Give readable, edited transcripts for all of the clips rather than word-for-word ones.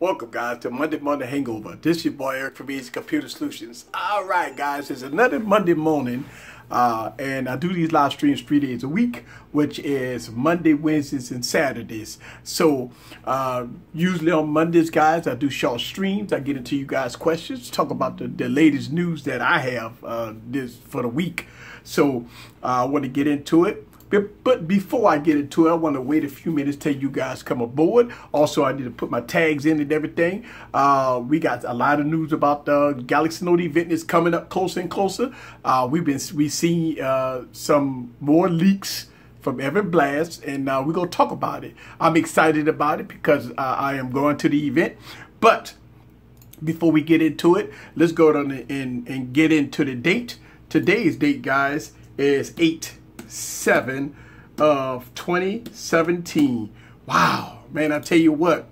Welcome, guys, to Monday Hangover. This is your boy Eric from Easy Computer Solutions. All right, guys, it's another Monday morning, and I do these live streams 3 days a week, which is Monday, Wednesdays, and Saturdays. So usually on Mondays, guys, I do short streams. I get into you guys' questions, talk about the latest news that I have this for the week. So I want to get into it. But before I get into it, I want to wait a few minutes till you guys come aboard. Also, I need to put my tags in and everything. We got a lot of news about the Galaxy Note event is coming up closer and closer. We see some more leaks from Evan Blast, and we're gonna talk about it. I'm excited about it because I am going to the event. But before we get into it, let's go down and get into the date. Today's date, guys, is 8/7 of 2017. Wow, man, I tell you what,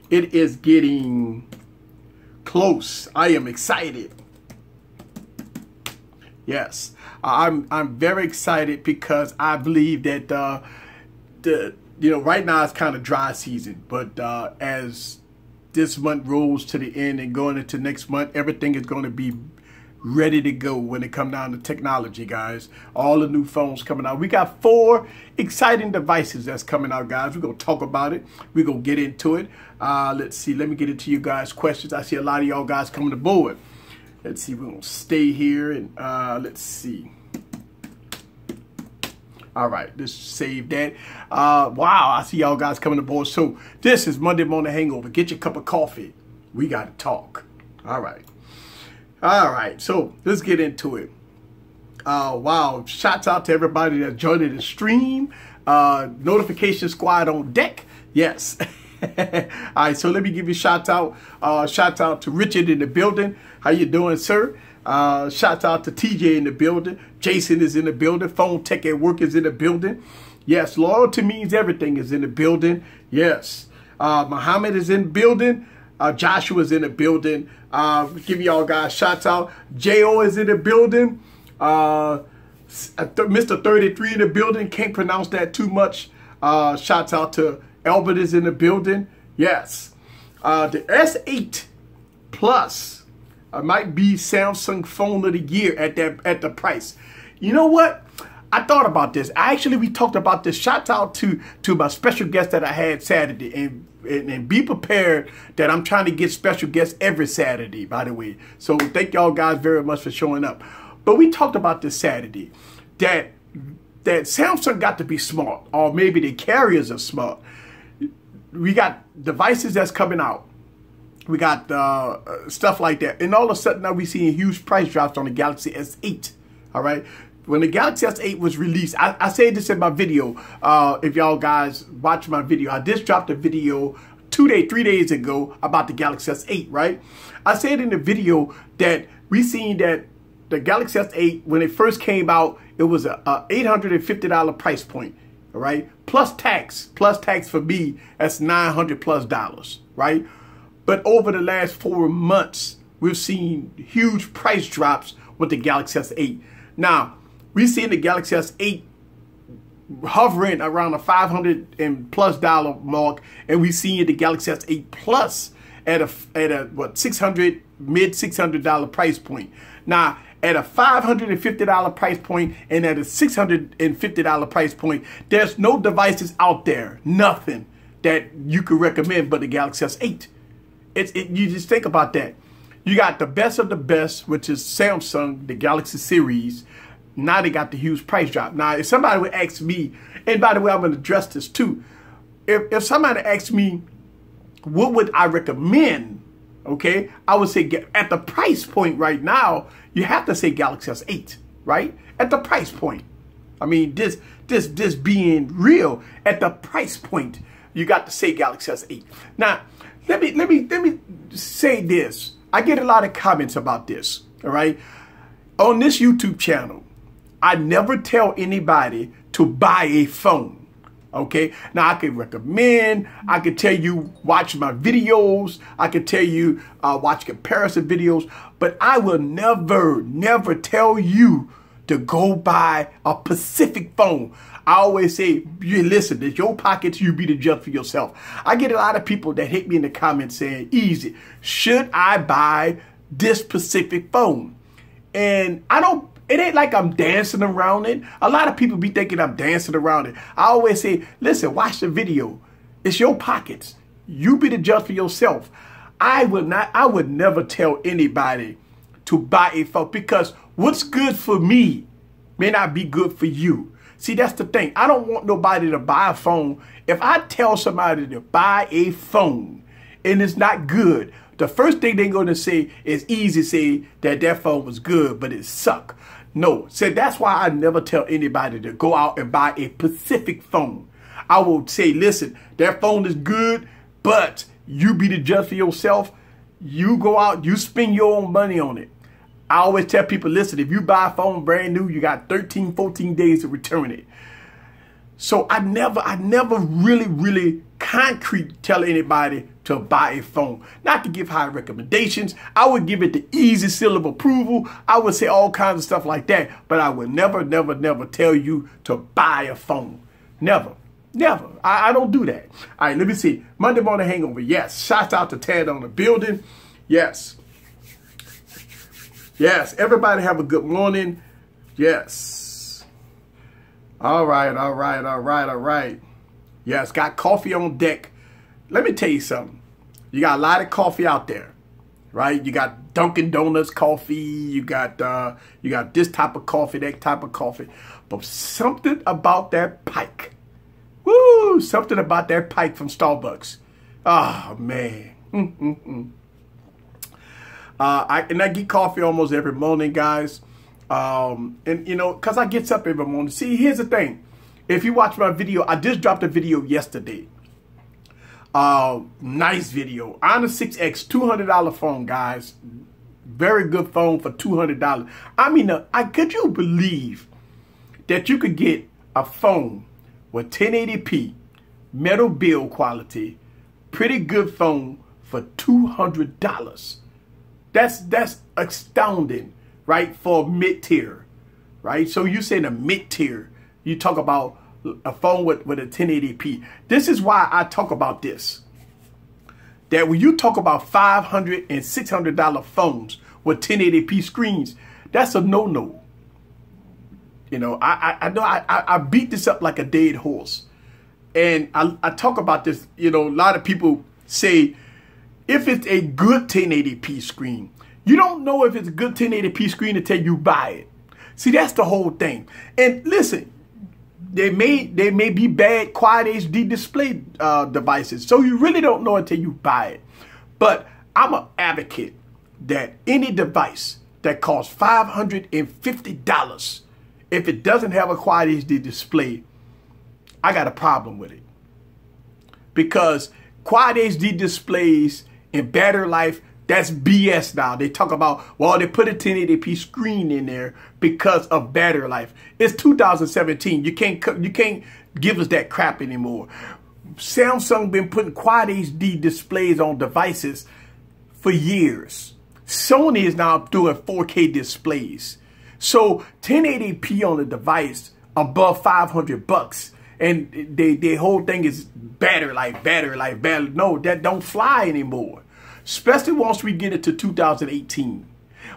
it is getting close. I am excited. Yes, I'm very excited because I believe that right now it's kind of dry season, but as this month rolls to the end and going into next month, everything is going to be ready to go when it comes down to technology, guys. All the new phones coming out. We got 4 exciting devices that's coming out, guys. We're going to talk about it. We're going to get into it. Let's see. Let me get into you guys' questions. I see a lot of y'all guys coming aboard. Let's see. We're going to stay here and let's see. All right. Let's save that. Wow. I see y'all guys coming aboard. So this is Monday Morning Hangover. Get your cup of coffee. We got to talk. All right. All right, so let's get into it. Wow, shouts out to everybody that joined the stream. Notification squad on deck. Yes. All right, so let me give you a shout out. Shout out to Richard in the building. How you doing, sir? Shout out to TJ in the building. Jason is in the building. Phone Tech at Work is in the building. Yes, loyalty means everything is in the building. Yes. Muhammad is in the building. Joshua's in the building. Give y'all guys shouts out. J.O. is in the building. Mr. 33 in the building. Can't pronounce that too much. Shouts out to Albert is in the building. Yes. The S8 Plus might be Samsung phone of the year at the price. You know what? I thought about this. We talked about this. Shout out to my special guest that I had Saturday, and be prepared that I'm trying to get special guests every Saturday, by the way. So thank y'all guys very much for showing up. But we talked about this Saturday that Samsung got to be smart, or maybe the carriers are smart. We got devices that's coming out. We got stuff like that, and all of a sudden now we seeing huge price drops on the Galaxy S8. All right. When the Galaxy S8 was released, I said this in my video. If y'all guys watch my video, I just dropped a video 3 days ago about the Galaxy S8, right? I said in the video that we seen that the Galaxy S8, when it first came out, it was a $850 price point, all right? Plus tax for me, that's $900+, right? But over the last 4 months, we've seen huge price drops with the Galaxy S8. Now, we've seen the Galaxy S8 hovering around the $500+ mark, and we've seen the Galaxy S8 Plus at a $600, mid $600 price point. Now, at a $550 price point and at a $650 price point, there's no devices out there, nothing that you could recommend but the Galaxy S8. You just think about that. You got the best of the best, which is Samsung, the Galaxy series. Now they got the huge price drop. Now, if somebody would ask me, and by the way, I'm going to address this too. If somebody asked me, what would I recommend? Okay, I would say at the price point right now, you have to say Galaxy S8, right? At the price point. I mean, this being real, at the price point, you got to say Galaxy S8. Now, let me say this. I get a lot of comments about this, all right? On this YouTube channel, I never tell anybody to buy a phone, okay? Now, I can recommend, I can tell you watch my videos, I can tell you watch comparison videos, but I will never tell you to go buy a Pacific phone. I always say, you listen, it's your pockets, you be the judge for yourself. I get a lot of people that hit me in the comments saying, easy, should I buy this Pacific phone? And it ain't like I'm dancing around it. A lot of people be thinking I'm dancing around it. I always say, listen, watch the video. It's your pockets. You be the judge for yourself. I would never tell anybody to buy a phone, because what's good for me may not be good for you. See, that's the thing. I don't want nobody to buy a phone. If I tell somebody to buy a phone and it's not good, the first thing they're going to say is easy say that their phone was good, but it sucked. No, so that's why I never tell anybody to go out and buy a Pacific phone. I will say, listen, that phone is good, but you be the judge for yourself. You go out, you spend your own money on it. I always tell people, listen, if you buy a phone brand new, you got 13, 14 days to return it. So I never really concrete tell anybody to buy a phone. Not to give high recommendations. I would give it the easy seal of approval. I would say all kinds of stuff like that. But I would never tell you to buy a phone. Never. I don't do that. All right, let me see. Monday morning hangover. Yes. Shouts out to Tad on the building. Yes. Yes. Everybody have a good morning. Yes. All right. Yes. Got coffee on deck. Let me tell you something. You got a lot of coffee out there, right? You got Dunkin' Donuts coffee. You got this type of coffee, that type of coffee. But something about that Pike. Woo! Something about that Pike from Starbucks. Oh, man. I get coffee almost every morning, guys. And, you know, because I get up every morning. See, here's the thing. If you watch my video, I just dropped a video yesterday. Nice video. Honor 6X, $200 phone, guys. Very good phone for $200. I mean, could you believe that you could get a phone with 1080p, metal build quality, pretty good phone for $200? That's astounding, right? For mid-tier, right? So you say the mid-tier, you talk about a phone with a 1080p. This is why I talk about this. That when you talk about $500 and $600 phones with 1080p screens, that's a no-no. You know, I know I beat this up like a dead horse. And I talk about this, you know, a lot of people say, if it's a good 1080p screen, you don't know if it's a good 1080p screen until you buy it. See, that's the whole thing. And listen, they may be bad Quad HD display devices, so you really don't know until you buy it. But I'm an advocate that any device that costs $550, if it doesn't have a Quad HD display, I got a problem with it. Because Quad HD displays and battery life, that's BS now. They talk about, well, they put a 1080p screen in there because of battery life. It's 2017. You can't give us that crap anymore. Samsung been putting Quad HD displays on devices for years. Sony is now doing 4K displays. So 1080p on a device above $500, and the whole thing is battery life. No, that don't fly anymore. Especially once we get into 2018.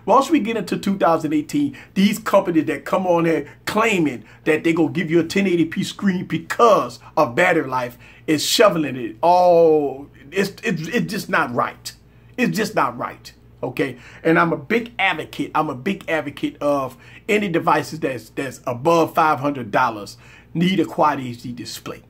Once we get into 2018, these companies that come on here claiming that they're going to give you a 1080p screen because of battery life is shoveling it. Oh, it's just not right. It's just not right. Okay. And I'm a big advocate. Of any devices that's above $500 need a Quad HD display.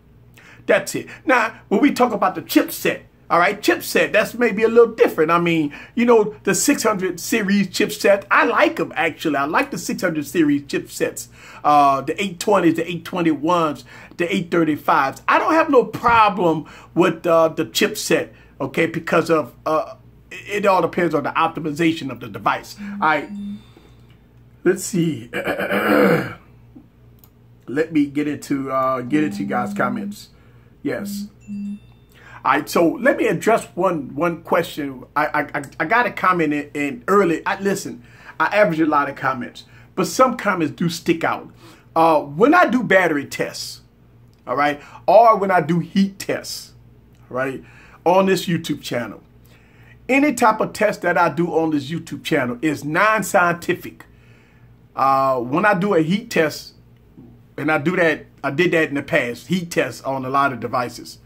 That's it. Now, when we talk about the chipset, all right, chipset, that's maybe a little different. I mean, you know, the 600 series chipset, I like them, actually. I like the 600 series chipsets, the 820s, the 821s, the 835s. I don't have no problem with the chipset, okay, because of it all depends on the optimization of the device. All right, let's see. Let me get into you guys' comments. Yes. All right, so let me address one question. I got a comment in early. Listen, I average a lot of comments, but some comments do stick out. When I do battery tests, all right, or when I do heat tests, right, on this YouTube channel, any type of test that I do on this YouTube channel is non-scientific. When I do a heat test, and I did that in the past, heat tests on a lot of devices.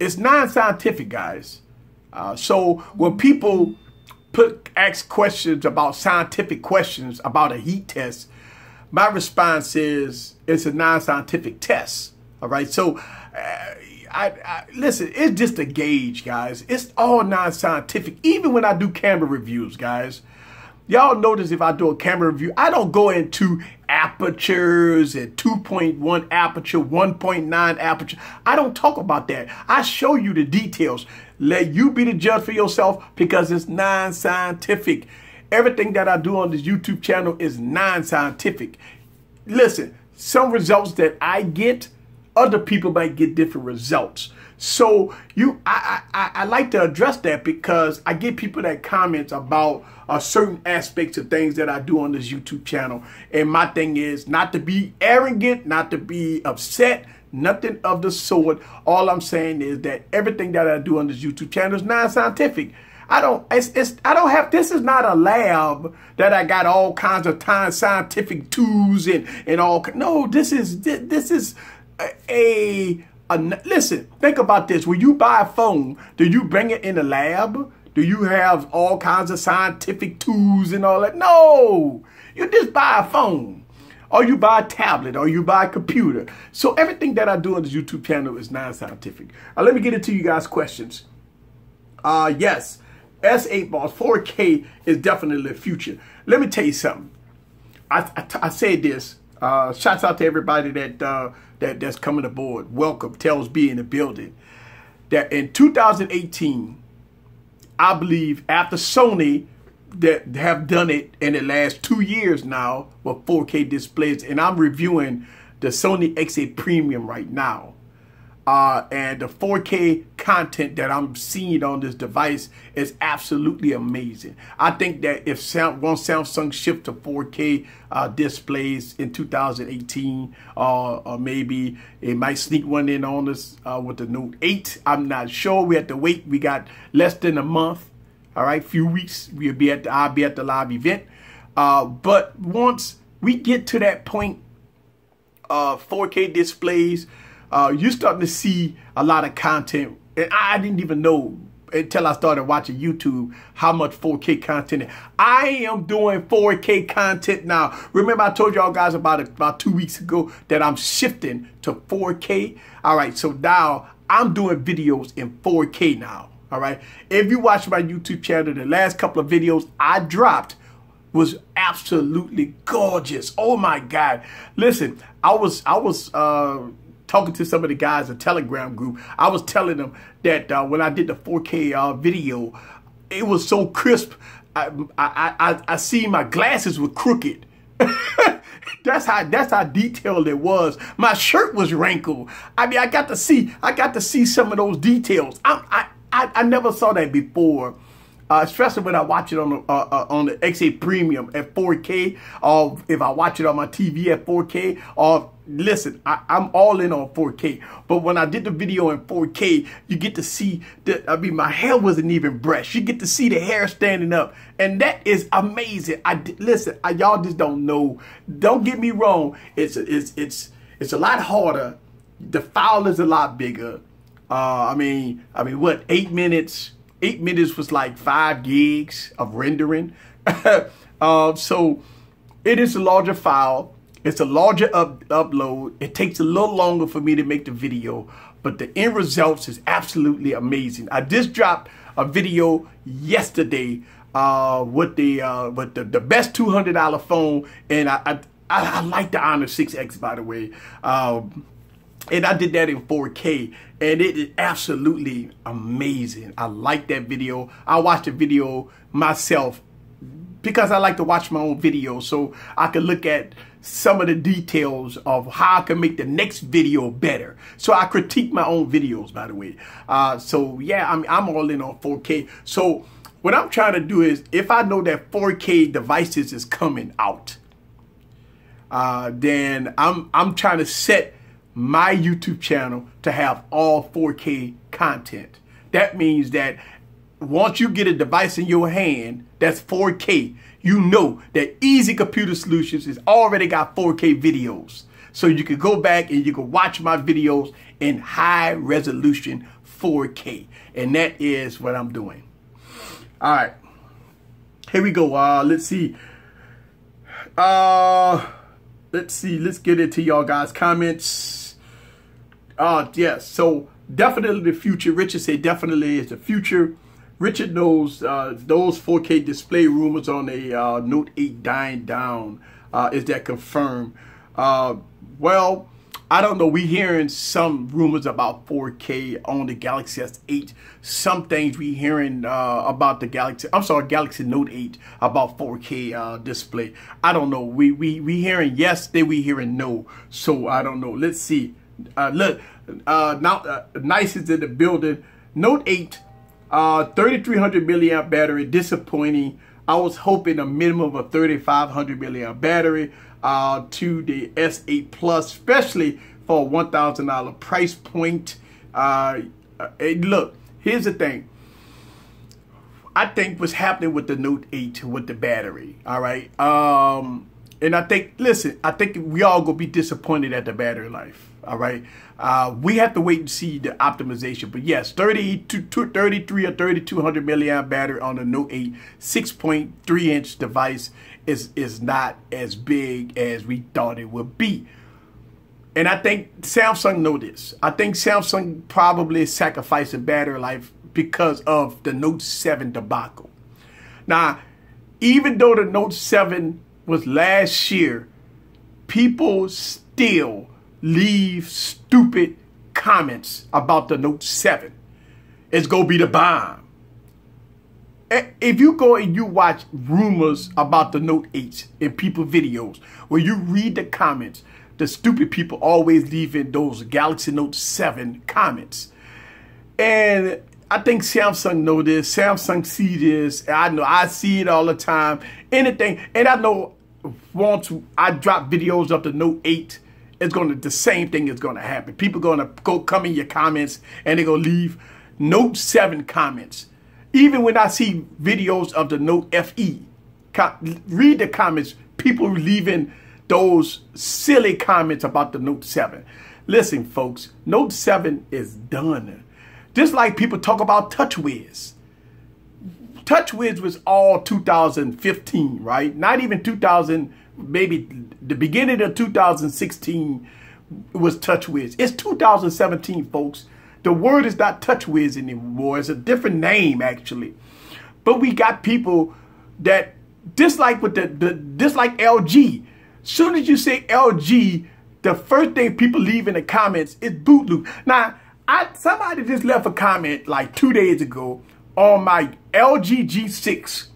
It's non-scientific, guys. So when people ask questions about scientific questions about a heat test, my response is it's a non-scientific test. All right. So listen, it's just a gauge, guys. It's all non-scientific. Even when I do camera reviews, guys, y'all notice if I do a camera review, I don't go into apertures and 2.1 aperture, 1.9 aperture. I don't talk about that. I show you the details. Let you be the judge for yourself because it's non-scientific. Everything that I do on this YouTube channel is non-scientific. Listen, some results that I get, other people might get different results. So I like to address that because I get people that comment about certain aspects of things that I do on this YouTube channel. And my thing is not to be arrogant, not to be upset, nothing of the sort. All I'm saying is that everything that I do on this YouTube channel is non-scientific. This is not a lab that I got all kinds of scientific tools and all. No, this is listen, think about this. When you buy a phone, do you bring it in the lab? Do you have all kinds of scientific tools and all that? No, you just buy a phone or you buy a tablet or you buy a computer. So everything that I do on this YouTube channel is non-scientific. Let me get into you guys' questions. Yes, S8 bars, 4K is definitely the future. Let me tell you something. I said this. Shouts out to everybody that's coming aboard. Welcome, Tells B in the building. That in 2018, I believe after Sony that have done it in the last 2 years now with 4K displays, and I'm reviewing the Sony X8 Premium right now. And the 4K content that I'm seeing on this device is absolutely amazing. I think that if once Samsung shift to 4K displays in 2018, or maybe it might sneak one in on us with the Note 8. I'm not sure. We have to wait. We got less than a month. All right, few weeks. I'll be at the live event. But once we get to that point, 4K displays, you're starting to see a lot of content. And I didn't even know until I started watching YouTube how much 4K content. I am doing 4K content now. Remember I told y'all guys about 2 weeks ago that I'm shifting to 4K. All right, so now I'm doing videos in 4K now. All right. If you watch my YouTube channel, the last couple of videos I dropped was absolutely gorgeous. Oh my God. Listen, I was talking to some of the guys in the Telegram group. I was telling them that when I did the 4K video, it was so crisp. I see my glasses were crooked. That's how detailed it was. My shirt was wrinkled. I mean, I got to see some of those details. I never saw that before. Especially when I watch it on the X8 Premium at 4K, or if I watch it on my TV at 4K, or listen, I'm all in on 4K. But when I did the video in 4K, you get to see my hair wasn't even brushed. You get to see the hair standing up, and that is amazing. Listen, y'all just don't know. Don't get me wrong. It's a lot harder. The file is a lot bigger. I mean, what, 8 minutes? 8 minutes was like 5 gigs of rendering. So it is a larger file. It's a larger upload. It takes a little longer for me to make the video, but the end results is absolutely amazing. I just dropped a video yesterday with the best $200 phone, and I like the Honor 6X, by the way. And I did that in 4K, and it is absolutely amazing. I like that video. I watched the video myself because I like to watch my own videos, so I can look at some of the details of how I can make the next video better. So I critique my own videos, by the way. So yeah, I'm all in on 4K. So what I'm trying to do is, if I know that 4K devices is coming out, then I'm trying to set my YouTube channel to have all 4K content. That means that once you get a device in your hand that's 4K, you know that Easy Computer Solutions has already got 4K videos. So you can go back and you can watch my videos in high resolution 4K. And that is what I'm doing. All right. Here we go. Let's see. Let's get into y'all guys' comments. Yes. So definitely the future. Richard said definitely is the future. Richard knows those 4K display rumors on a Note 8 dying down. Is that confirmed? Well, I don't know. We hearing some rumors about 4K on the Galaxy S8. Some things we hearing about the Galaxy Note 8 about 4K display. I don't know. We hearing yes, then we hearing no. So I don't know. Let's see. Look, now Nice is in the building. Note 8, 3300 milliamp battery. Disappointing. I was hoping a minimum of a 3500 milliamp battery. To the S8 Plus, especially for a $1,000 price point. Look, here's the thing. I think what's happening with the Note 8 with the battery, all right? And I think, listen, I think we all gonna be disappointed at the battery life, all right? We have to wait and see the optimization. But yes, 33 or 3200 milliamp battery on the Note 8, 6.3 inch device is not as big as we thought it would be. And I think Samsung know this. I think Samsung probably is sacrificing battery life because of the Note 7 debacle. Now, even though the Note 7 was last year, people still leave stupid comments about the Note 7. It's gonna be the bomb. If you go and you watch rumors about the Note 8 in people videos, where you read the comments, the stupid people always leaving those Galaxy Note 7 comments. And I think Samsung know this. Samsung see this. I know I see it all the time. Anything. And I know once I drop videos of the Note 8, the same thing is gonna happen. People gonna come in your comments and they're gonna leave Note 7 comments. Even when I see videos of the Note FE, read the comments, people leaving those silly comments about the Note 7. Listen, folks, Note 7 is done. Just like people talk about TouchWiz. TouchWiz was all 2015, right? Not even 2000, maybe the beginning of 2016 was TouchWiz. It's 2017, folks. The word is not TouchWiz anymore. It's a different name, actually. But we got people that dislike with dislike LG. Soon as you say LG, the first thing people leave in the comments is boot loop. Now, somebody just left a comment like 2 days ago on my LG G6,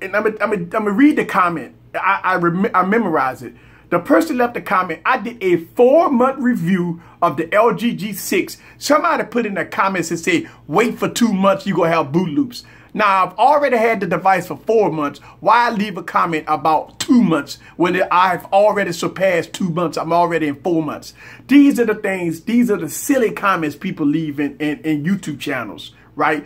and I'm gonna read the comment. I memorize it. The person left a comment. I did a 4-month review of the LG G6. Somebody put in the comments and said, wait for 2 months, you're going to have boot loops. Now, I've already had the device for 4 months. Why leave a comment about 2 months when I've already surpassed 2 months? I'm already in 4 months. These are the things, these are the silly comments people leave in YouTube channels, right?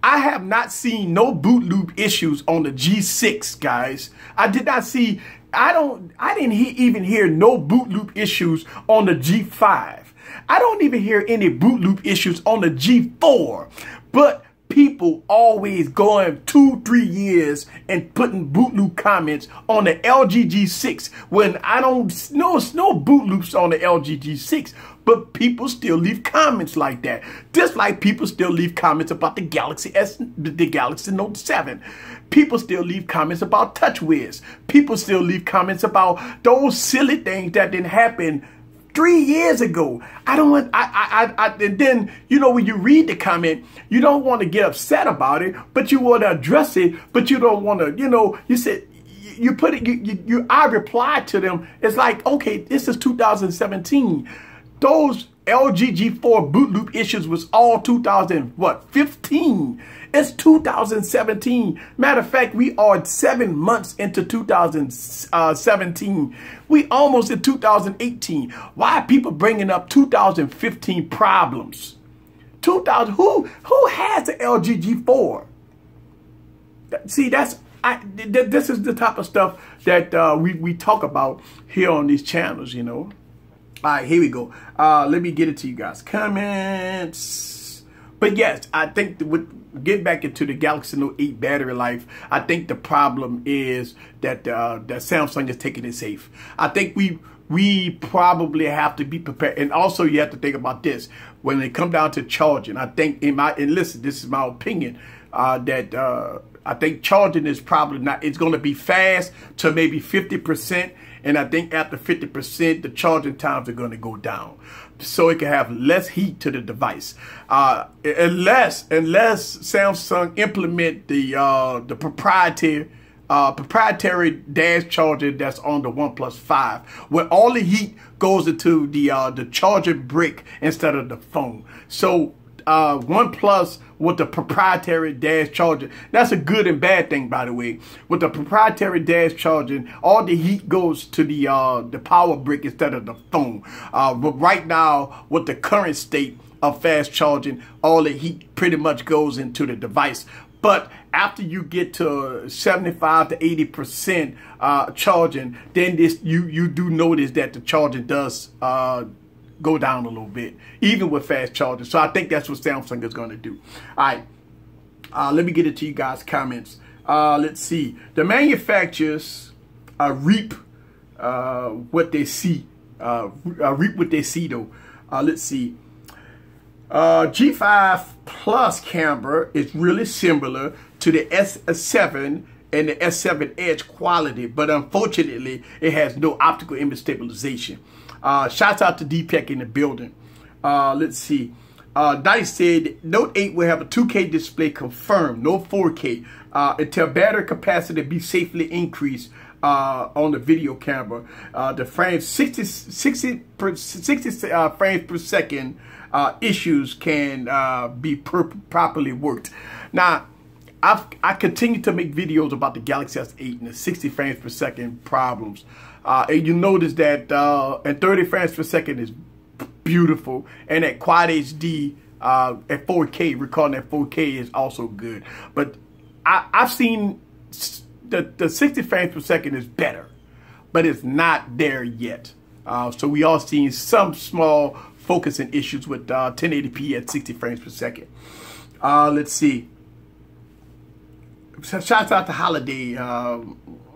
I have not seen no boot loop issues on the G6, guys. I did not see... I didn't even hear no boot loop issues on the G5. I don't even hear any boot loop issues on the G4. But people always going 2-3 years and putting boot loop comments on the LG G6 when I don't know no boot loops on the LG G6. But people still leave comments like that. Just like people still leave comments about the Galaxy Note 7. People still leave comments about TouchWiz. People still leave comments about those silly things that didn't happen 3 years ago. And then, you know, when you read the comment, you don't want to get upset about it, but you want to address it, but you don't want to, you know, you said, you put it, I replied to them. It's like, okay, this is 2017. those LGG4 boot loop issues was all 2015. It's 2017. Matter of fact, we are 7 months into 2017. We almost in 2018. Why are people bringing up 2015 problems? 2000. Who has the LGG4? See, this is the type of stuff that we talk about here on these channels, you know. All right, here we go. Let me get it to you guys. Comments. But yes, I think getting back into the Galaxy Note 8 battery life, I think the problem is that that Samsung is taking it safe. I think we probably have to be prepared. And also you have to think about this. When it comes down to charging, I think and listen, this is my opinion, that I think charging is probably not, it's going to be fast to maybe 50%. And I think after 50%, the charging times are going to go down. So it can have less heat to the device. Unless Samsung implement the proprietary dash charger that's on the OnePlus 5, where all the heat goes into the charger brick instead of the phone. So OnePlus with the proprietary dash charger, that's a good and bad thing, by the way. With the proprietary dash charging, all the heat goes to the power brick instead of the phone. But right now, with the current state of fast charging, all the heat pretty much goes into the device. But after you get to 75 to 80% charging, then you do notice that the charging does go down a little bit, even with fast charging. So I think that's what Samsung is going to do. All right, let me get it to you guys' comments. Let's see. The manufacturers reap what they see. Reap what they see, though. Let's see. G5 Plus camera is really similar to the S7 and the S7 Edge quality, but unfortunately, it has no optical image stabilization. Shouts out to DPEC in the building. Let's see. Dice said Note 8 will have a 2K display confirmed, no 4K, until battery capacity be safely increased on the video camera. The frames 60 frames per second issues can be properly worked. Now, I continue to make videos about the Galaxy S8 and the 60 frames per second problems. And you notice that and 30 frames per second is beautiful, and at Quad HD at 4K, recording at 4K is also good. But I've seen the 60 frames per second is better, but it's not there yet. So we are seeing some small focusing issues with 1080p at 60 frames per second. Let's see. Shouts out to Holiday.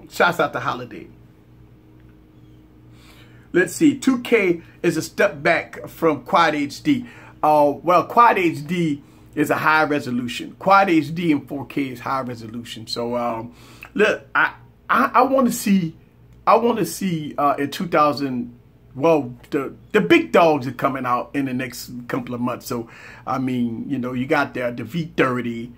Shouts out to Holiday. Let's see. 2K is a step back from Quad HD. Well, Quad HD is a high resolution. Quad HD and 4K is high resolution. So look, I want to see. I want to see in 2000. Well, the big dogs are coming out in the next couple of months. So I mean, you know, you got the V30.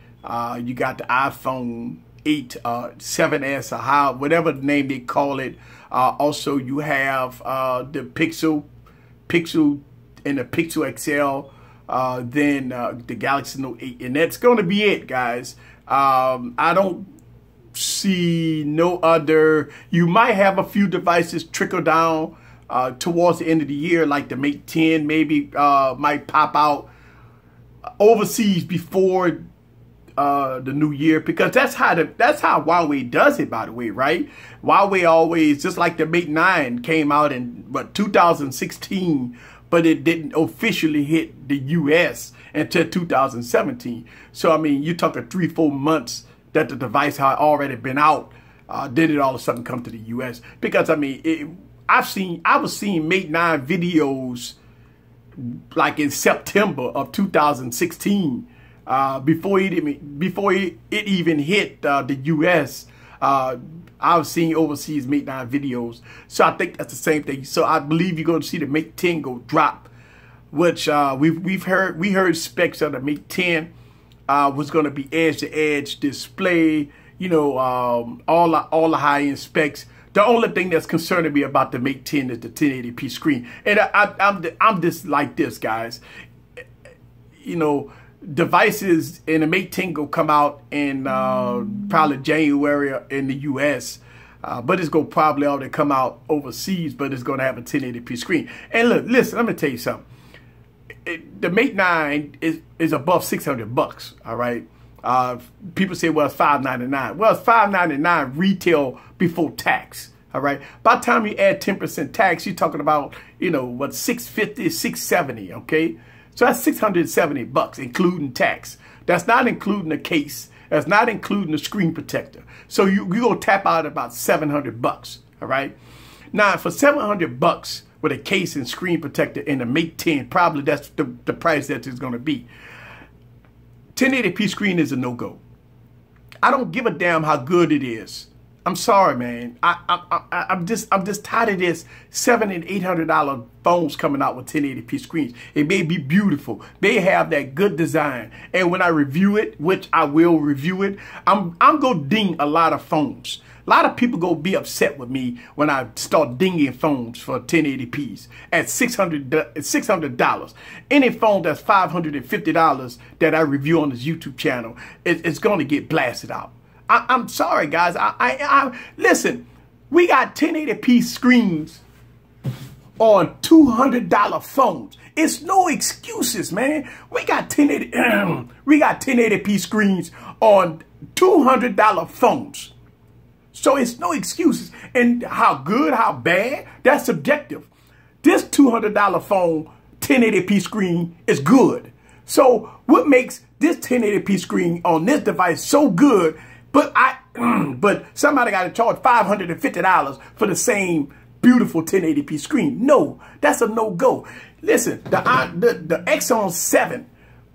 You got the iPhone 8, 7S, or whatever name they call it. Also, you have the Pixel and the Pixel XL. Then the Galaxy Note 8, and that's going to be it, guys. I don't see no other. You might have a few devices trickle down towards the end of the year, like the Mate 10 maybe might pop out overseas before the new year, because that's how Huawei does it, by the way, right? Huawei always, just like the Mate 9 came out in 2016, but it didn't officially hit the US until 2017. So I mean, you're talking 3-4 months that the device had already been out. Then it all of a sudden come to the US, because I mean, I was seeing Mate 9 videos like in September of 2016. Before it even hit the U.S., I was seeing overseas Mate 9 videos. So I think that's the same thing. So I believe you're going to see the Mate 10 go drop, which we heard specs of the Mate 10 was going to be edge-to-edge display. You know, all the high-end specs. The only thing that's concerning me about the Mate 10 is the 1080p screen. And I'm just like this, guys. You know, devices in the Mate 10 will come out in probably January in the US. But it's going to probably already come out overseas, but it's going to have a 1080p screen. And look, listen, let me tell you something. The Mate 9 is above $600, all right? People say, well, it's $599. Well, it's $599 retail before tax, all right? By the time you add 10% tax, you're talking about, you know, what, $650, $670, okay? So that's $670, including tax. That's not including the case. That's not including the screen protector. So you're going to tap out about $700, all right? Now, for $700 with a case and screen protector in the Mate 10, probably that's the price that it's going to be. 1080p screen is a no-go. I don't give a damn how good it is. I'm sorry, man. I'm just tired of this $700 and $800 phones coming out with 1080p screens. It may be beautiful. They have that good design. And when I review it, which I will review it, I'm gonna ding a lot of phones. A lot of people gonna be upset with me when I start dinging phones for 1080p's at $600. Any phone that's $550 that I review on this YouTube channel, it's gonna get blasted out. I'm sorry, guys. Listen, we got 1080p screens on $200 phones. It's no excuses, man. We got 1080p screens on $200 phones. So it's no excuses. And how good, how bad, that's subjective. This $200 phone 1080p screen is good. So what makes this 1080p screen on this device so good? But somebody got to charge $550 for the same beautiful 1080p screen. No, that's a no-go. Listen, the Exxon 7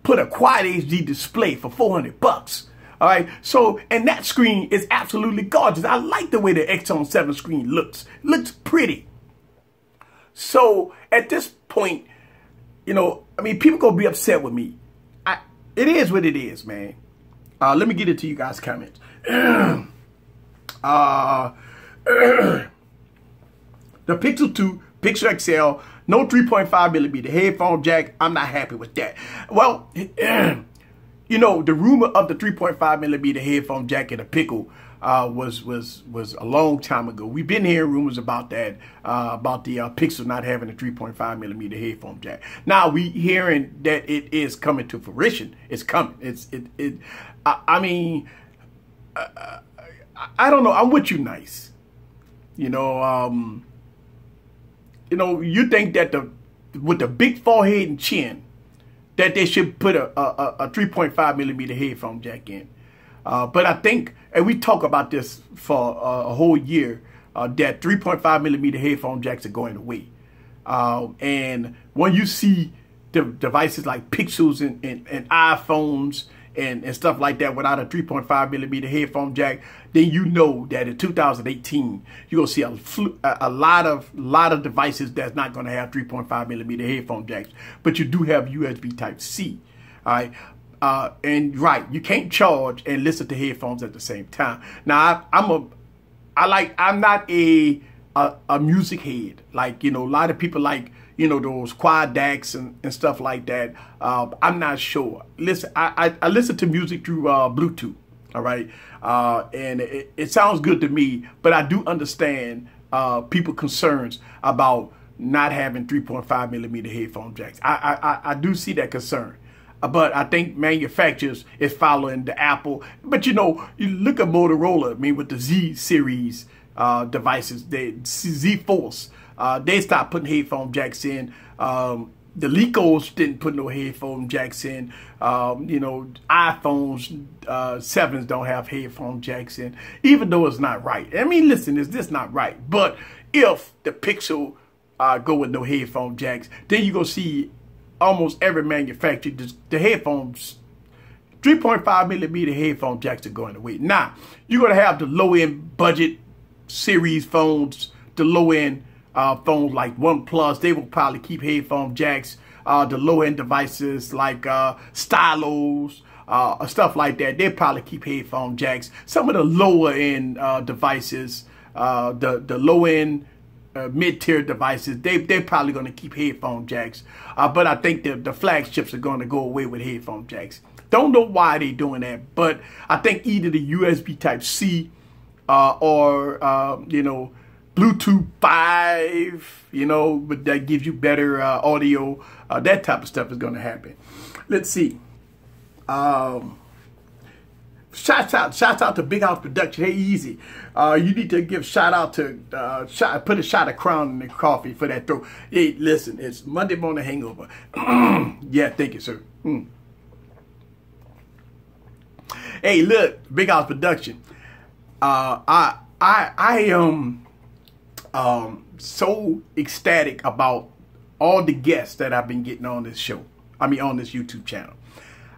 put a quad HD display for $400. All right, so, and that screen is absolutely gorgeous. I like the way the Exxon 7 screen looks. It looks pretty. So at this point, you know, I mean, people gonna be upset with me. It is what it is, man. Let me get into you guys' comments. The Pixel 2, Pixel XL, no 3.5 millimeter headphone jack. I'm not happy with that. Well, you know, the rumor of the 3.5 millimeter headphone jack in a Pickle was a long time ago. We've been hearing rumors about that, about the Pixel not having a 3.5 millimeter headphone jack. Now we hearing that it is coming to fruition. It's coming. I mean, I don't know. I'm with you, nice. You know, you think that with the big forehead and chin, that they should put a 3.5 millimeter headphone jack in. But I think, and we talk about this for a whole year, that 3.5 millimeter headphone jacks are going away. And when you see the devices like Pixels and iPhones and stuff like that without a 3.5 millimeter headphone jack, then you know that in 2018 you're gonna see a lot of devices that's not gonna have 3.5 millimeter headphone jacks, but you do have USB Type C. All right. And right, you can't charge and listen to headphones at the same time. Now I'm not a music head. Like, you know, a lot of people like, you know, those quad DACs and stuff like that. I'm not sure. Listen, I listen to music through Bluetooth. All right. And it sounds good to me, but I do understand people concerns about not having 3.5 millimeter headphone jacks. I do see that concern. But I think manufacturers is following the Apple. But, you know, you look at Motorola, I mean, with the Z series devices, the Z Force, they stopped putting headphone jacks in. The Lecos didn't put no headphone jacks in. You know, iPhones 7s don't have headphone jacks in, even though it's not right. I mean, listen, is this not right? But if the Pixel go with no headphone jacks, then you're going to see almost every manufacturer, the headphones, 3.5 millimeter headphone jacks are going away. Now, you're going to have the low-end budget series phones, the low-end phones like OnePlus. They will probably keep headphone jacks. The low-end devices like Stylos, stuff like that, they'll probably keep headphone jacks. Some of the lower-end devices, the low end mid-tier devices, they're probably going to keep headphone jacks. But I think the flagships are going to go away with headphone jacks. Don't know why they're doing that, but I think either the USB Type-C or, you know, Bluetooth 5, you know, but that gives you better audio. That type of stuff is going to happen. Let's see. Shouts out to Big House Production. Hey, Easy. You need to give shout out to put a shot of Crown in the coffee for that throat. Hey, listen, it's Monday morning hangover. Yeah, thank you, sir. Hey, look, Big House Production. I am so ecstatic about all the guests that I've been getting on this show. I mean, on this YouTube channel.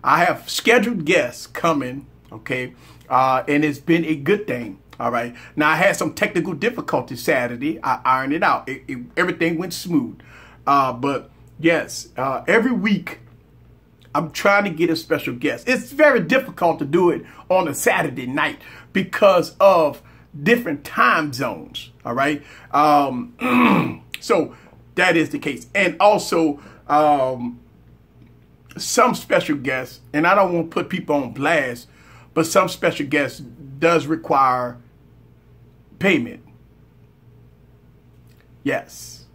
I have scheduled guests coming, okay, and it's been a good thing. All right. Now, I had some technical difficulties Saturday. I ironed it out. Everything went smooth. But yes, every week I'm trying to get a special guest. It's very difficult to do it on a Saturday night because of different time zones. All right. So that is the case. And also some special guests, and I don't want to put people on blast, but some special guests does require payment. Yes.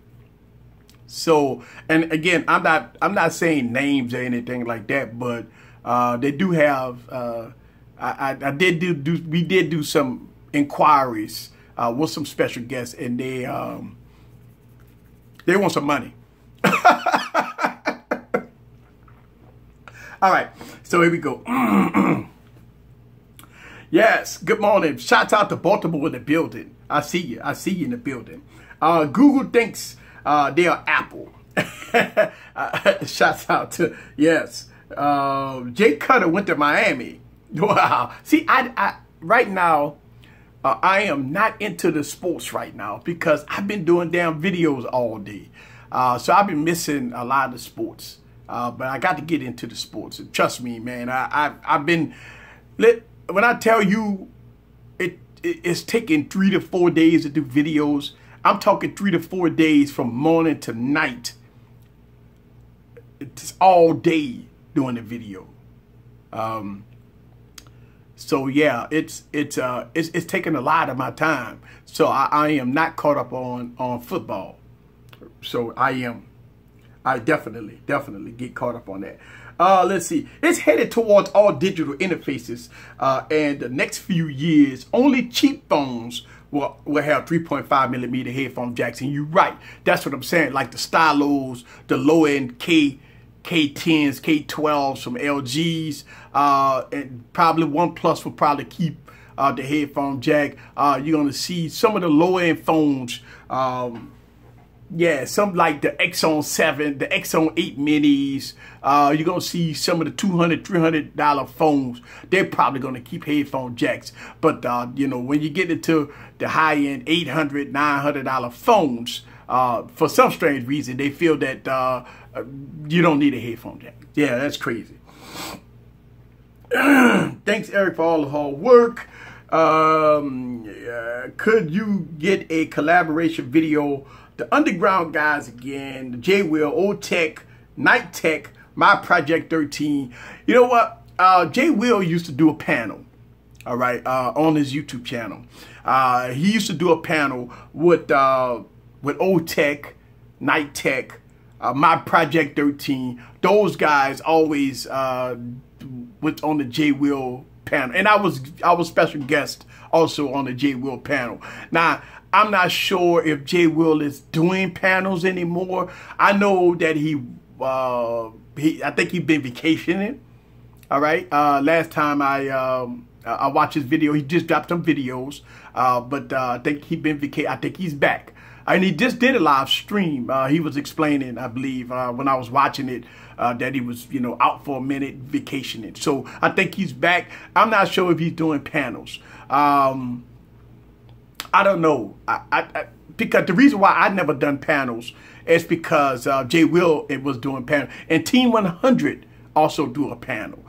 So, and again, I'm not saying names or anything like that, but they do have. We did do some inquiries with some special guests, and they want some money. All right, so here we go. Yes, good morning. Shouts out to Baltimore in the building. I see you. I see you in the building. Google thinks they are Apple. Shouts out to, yes. Jay Cutter went to Miami. Wow. See, I right now, I am not into the sports right now because I've been doing damn videos all day. So I've been missing a lot of the sports. But I got to get into the sports. And trust me, man, I've been when I tell you it's taking 3 to 4 days to do videos, I'm talking 3 to 4 days from morning to night. It's all day doing the video. So yeah, it's taking a lot of my time. So I am not caught up on football. So I definitely get caught up on that. Let's see. It's headed towards all digital interfaces. And the next few years, only cheap phones will have 3.5 millimeter headphone jacks. And you're right. That's what I'm saying. Like the Stylos, the low end K10s, K12s from LGs, and probably OnePlus will probably keep the headphone jack. You're going to see some of the low end phones. Yeah, some like the Exxon 7, the Exxon 8 minis. You're going to see some of the $200, $300 phones. They're probably going to keep headphone jacks. But, you know, when you get into the high-end $800, $900 phones, for some strange reason, they feel that you don't need a headphone jack. Yeah, that's crazy. Thanks, Eric, for all the hard work. Could you get a collaboration video? The Underground guys again, the J Will, Old Tech, Night Tech, My Project 13. You know what? J Will used to do a panel, all right, on his YouTube channel. He used to do a panel with Old Tech, Night Tech, My Project 13. Those guys always went on the J Will panel, and I was special guest also on the J Will panel. Now, I'm not sure if J Will is doing panels anymore. I know that I think he's been vacationing. All right. Last time I watched his video, he just dropped some videos. But I think he's been vacationing. I think he's back. And he just did a live stream. He was explaining, I believe, when I was watching it, that he was, you know, out for a minute vacationing. So I think he's back. I'm not sure if he's doing panels. I don't know. Because the reason why I never done panels is because J Will was doing panels, and Team 100 also do a panel.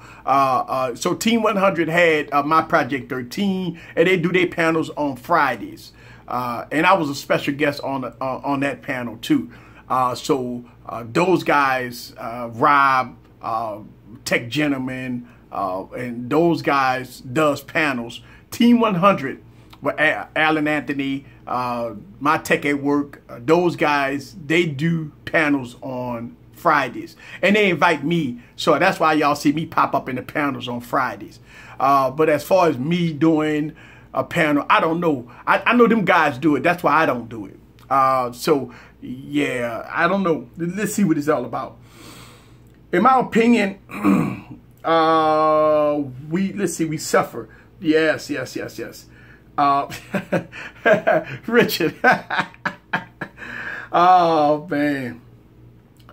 So Team 100 had My Project 13, and they do their panels on Fridays. and I was a special guest on that panel too. So those guys, Rob, Tech Gentleman, and those guys does panels. Team 100 with Alan Anthony, My Tech at Work. Those guys, they do panels on Fridays, and they invite me, so that's why y'all see me pop up in the panels on Fridays. But as far as me doing a panel, I don't know. I know them guys do it. That's why I don't do it. So yeah, I don't know. Let's see what it's all about. In my opinion, we suffer. Yes. Richard. Oh man.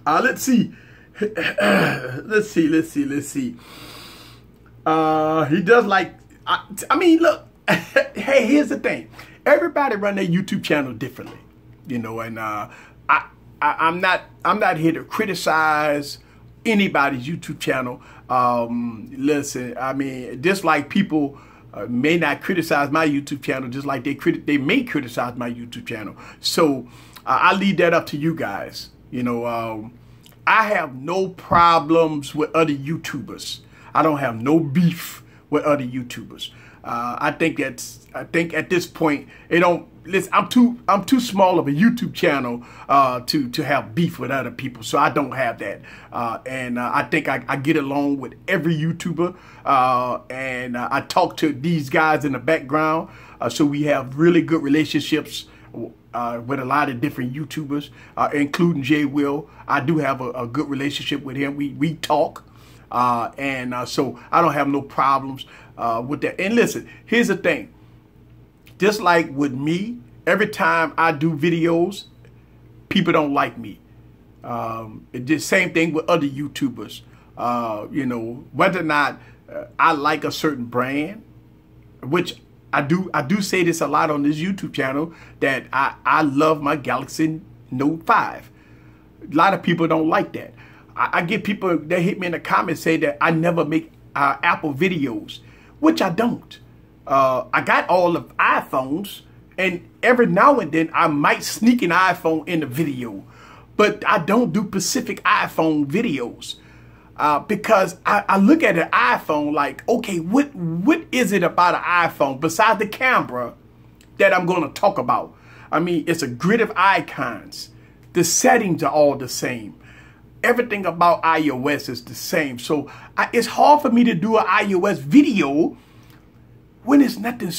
Let's see. Let's see. He does like. I mean, look. Hey, here's the thing. Everybody run their YouTube channel differently, you know, and I'm not here to criticize anybody's YouTube channel. Listen, I mean, just like people may not criticize my YouTube channel, just like they may criticize my YouTube channel. So I leave that up to you guys. You know, I have no problems with other YouTubers. I don't have no beef with other YouTubers. I think at this point it don't. Listen, I'm too small of a YouTube channel to have beef with other people, so I don't have that. And I think I get along with every YouTuber, and I talk to these guys in the background, so we have really good relationships with a lot of different YouTubers, including Jay Will. I do have a good relationship with him. We talk, and so I don't have no problems with that. And listen, here's the thing. Just like with me, every time I do videos, people don't like me. It's the same thing with other YouTubers. You know, whether or not I like a certain brand, which I do say this a lot on this YouTube channel, that I love my Galaxy Note 5. A lot of people don't like that. I get people that hit me in the comments say that I never make Apple videos, which I don't. I got all of iPhones, and every now and then I might sneak an iPhone in the video, but I don't do specific iPhone videos because I look at an iPhone like, okay, what is it about an iPhone besides the camera that I'm going to talk about? I mean, it's a grid of icons. The settings are all the same. Everything about iOS is the same. So it's hard for me to do an iOS video when it's nothing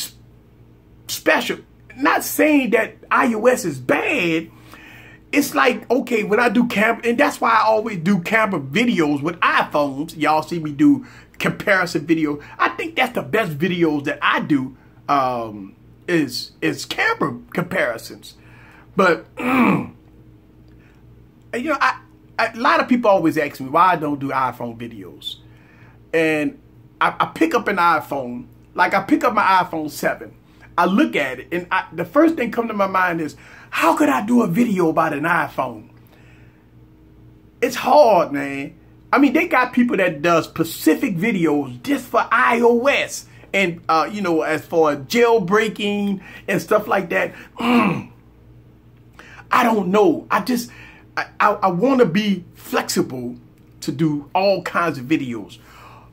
special. Not saying that iOS is bad. It's like, okay, when I do camera, and that's why I always do camera videos with iPhones. Y'all see me do comparison videos. I think that's the best videos that I do, is camera comparisons. But, you know, a lot of people always ask me why I don't do iPhone videos. And I pick up an iPhone. Like I pick up my iPhone 7, I look at it, and the first thing come to my mind is, how could I do a video about an iPhone? It's hard, man. I mean, they got people that does specific videos just for iOS, and you know, as for jailbreaking and stuff like that. I don't know. I want to be flexible to do all kinds of videos,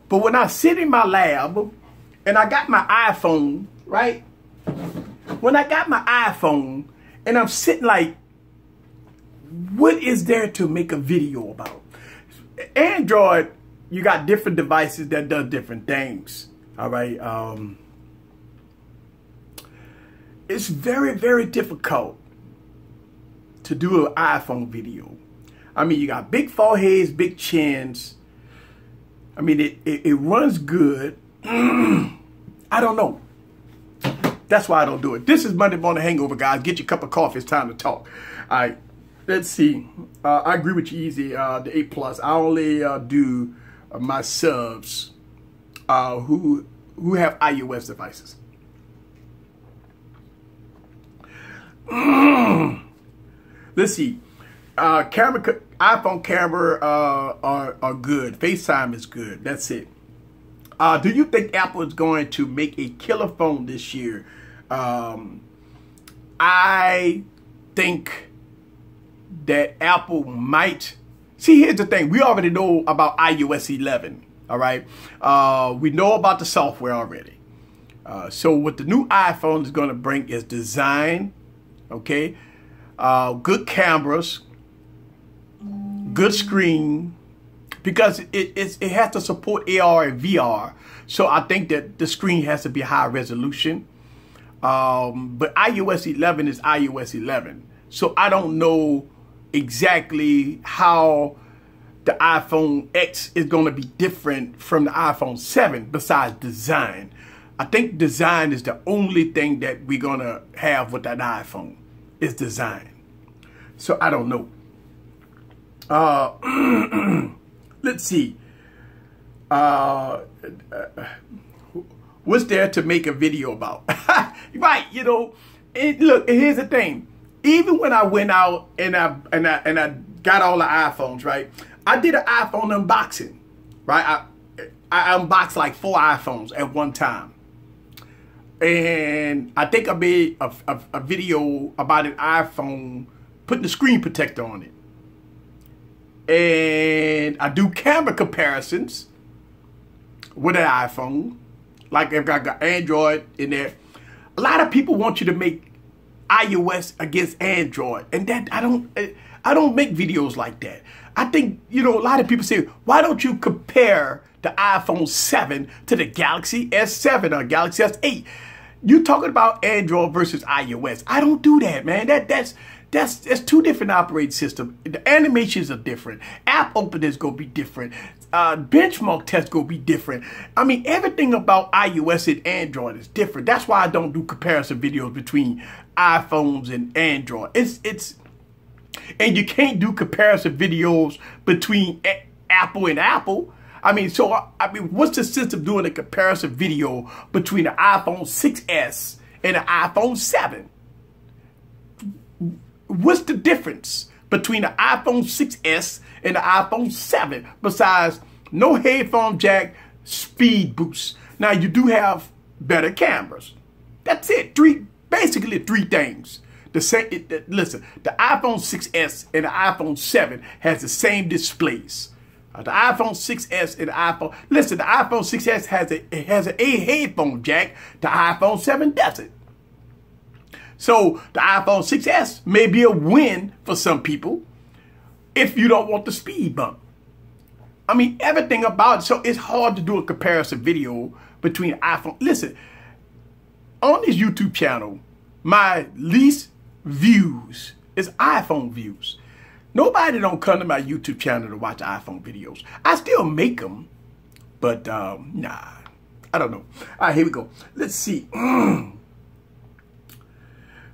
but when I sit in my lab and I got my iPhone, right? When I got my iPhone and I'm sitting like, what is there to make a video about? Android, you got different devices that does different things. All right. It's very, very difficult to do an iPhone video. I mean, you got big foreheads, big chins. I mean, it runs good. I don't know. That's why I don't do it. This is Monday Morning Hangover, guys. Get your cup of coffee. It's time to talk. All right. Let's see. I agree with you, Easy. The 8 I only do my subs who have iOS devices. Let's see. iPhone camera are good. FaceTime is good. That's it. Do you think Apple is going to make a killer phone this year? I think that Apple might. See, here's the thing. We already know about iOS 11. All right. We know about the software already. So what the new iPhone is going to bring is design. Okay. Good cameras. Good screen. Because it has to support AR and VR. So I think that the screen has to be high resolution. But iOS 11 is iOS 11. So I don't know exactly how the iPhone X is going to be different from the iPhone 7 besides design. I think design is the only thing that we're going to have with that iPhone is design. So I don't know. Let's see. What's there to make a video about? Right, you know. Look, here's the thing. Even when I went out and I got all the iPhones, right? I did an iPhone unboxing, right? I unboxed like 4 iPhones at one time. And I think I made a video about an iPhone putting the screen protector on it. And I do camera comparisons with an iPhone. Like if I got Android in there. A lot of people want you to make iOS against Android. And that I don't make videos like that. I think, you know, a lot of people say, why don't you compare the iPhone 7 to the Galaxy S7 or Galaxy S8? You talking about Android versus iOS. I don't do that, man. That's 2 different operating systems. The animations are different. App openers gonna be different. Benchmark tests gonna be different. I mean, everything about iOS and Android is different. That's why I don't do comparison videos between iPhones and Android. And you can't do comparison videos between Apple and Apple. I mean, what's the sense of doing a comparison video between the iPhone 6S and the iPhone 7? What's the difference between the iPhone 6S and the iPhone 7 besides no headphone jack, speed boost? Now, you do have better cameras. That's it. Basically 3 things. Listen, the iPhone 6S and the iPhone 7 has the same displays. The iPhone 6S and the iPhone, listen, the iPhone 6S has an headphone jack. The iPhone 7 doesn't. So the iPhone 6S may be a win for some people if you don't want the speed bump. I mean, everything about it. So it's hard to do a comparison video between iPhone. Listen, on this YouTube channel, my least views is iPhone views. Nobody don't come to my YouTube channel to watch iPhone videos. I still make them, but nah, I don't know. All right, here we go. Let's see.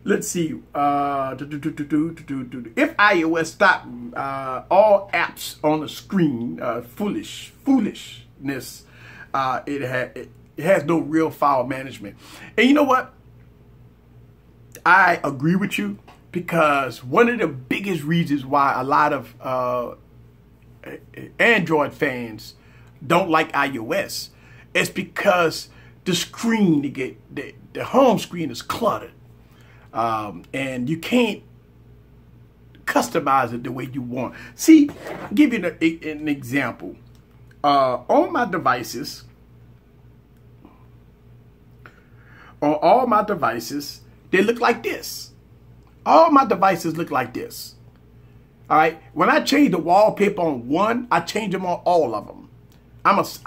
Let's see. If iOS stop all apps on the screen, foolishness, it has no real file management. And you know what? I agree with you. Because one of the biggest reasons why a lot of Android fans don't like iOS is because the screen, the home screen is cluttered. And you can't customize it the way you want. See, I'll give you an example. On my devices, they look like this. All my devices look like this. All right. When I change the wallpaper on one, I change them on all of them.